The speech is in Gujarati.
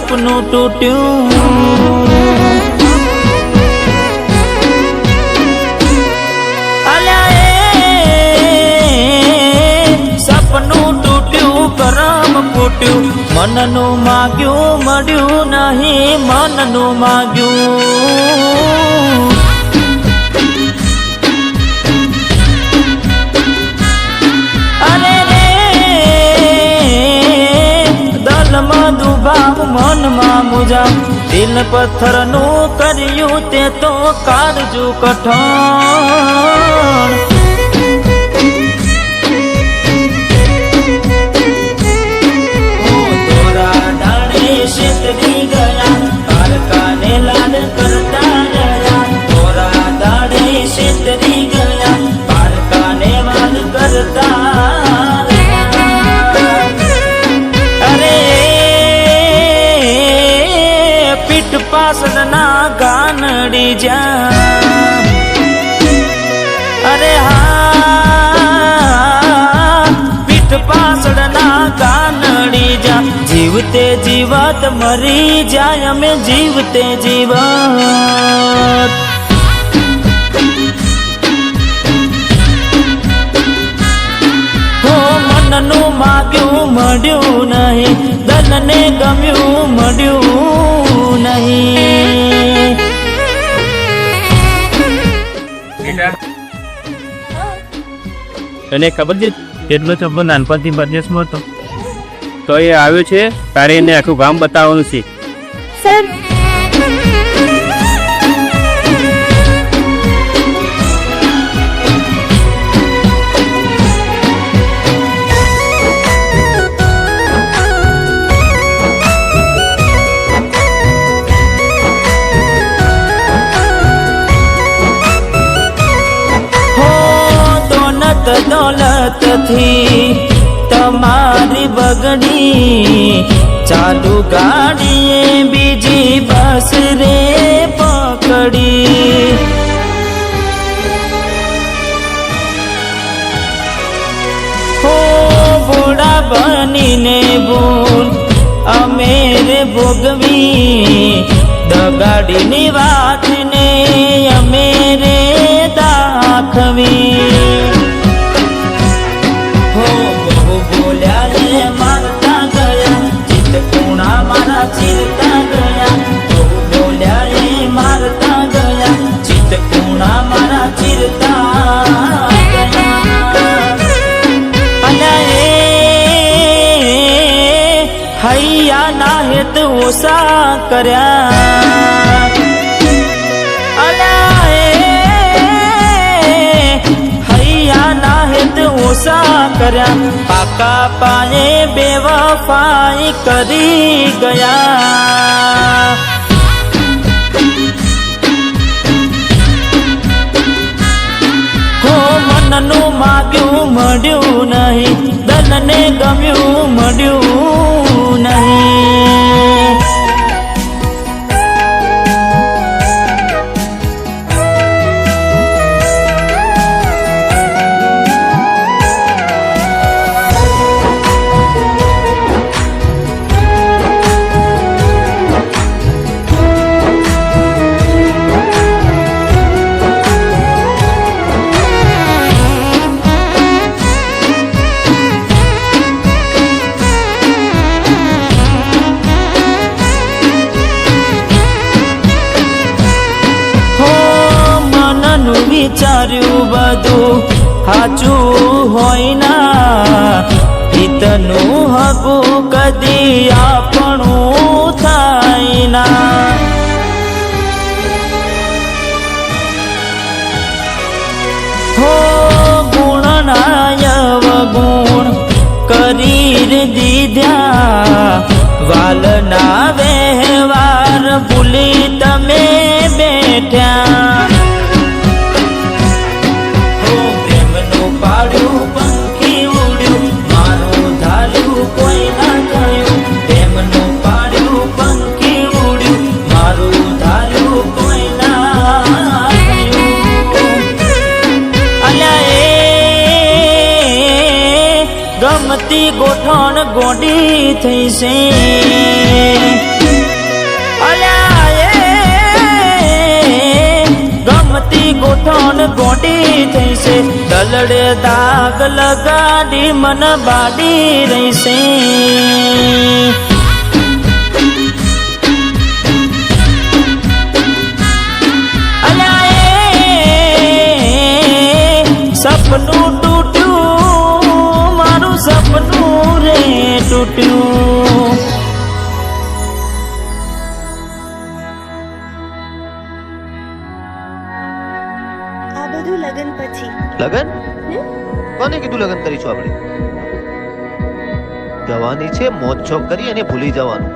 સપનું તૂટ્યું મનનું માગ્યું મળ્યું નહીં મનનું માગ્યું અરે રે દલમાં દુભાવ મનમાં મુજાવ દિલ પથ્થરનું કર્યું તે તો કાળજું કઠણ પાસળના ગાનડી જા અરે હા પીઠ પાસળના ગાનડી જા જીવતે જીવત મરી જાય અમે જીવતે જીવત હો મનનું માગ્યું મળ્યું નહીં દલને ગમ્યું મળ્યું નહીં તને ખબર છે કેટલો છોકરો નાનપણથી બદનેસમાં હતો તો એ આવ્યો છે તારે એને આખું ગામ બતાવવાનું છે સર દોલત થી તમારી બગડી ચાલુ ગાડીએ બીજી બસ રે પકડી હો બોડા બનીને ભૂલ અમે રે ભોગવી દગાડીની વાતને અમે રે દાખવી હૈયા ના હેત ઓછા કર્યા હૈયા ના હેત ઓછા કર્યા પાકા પાયે બેવફાઈ કરી ગયા હો મનનું માગ્યું મળ્યું નહીં દલને ગમ્યું મળ્યું નહીં વિચાર્યું બધું સાચું હોય ના હિતનું હગું કદી આપણું થાય ના હો ગુણનાય વગુણ કરી દીધા વાલના વ્યવહાર ભૂલી તમે બેઠ્યા ગમતી ગોઠણ ગોડી થઈ છે બેઠોન ગોડી થઈ છે દલડે દાગ લગાડી મન બાડી રહી છે સપનું તૂટ્યું મારું સપનું રે તૂટ્યું આ બધું લગન પછી લગન કોને કીધું લગન કરીશું આપણે જવાની છે મોજ શોખ કરી અને ભૂલી જવાનું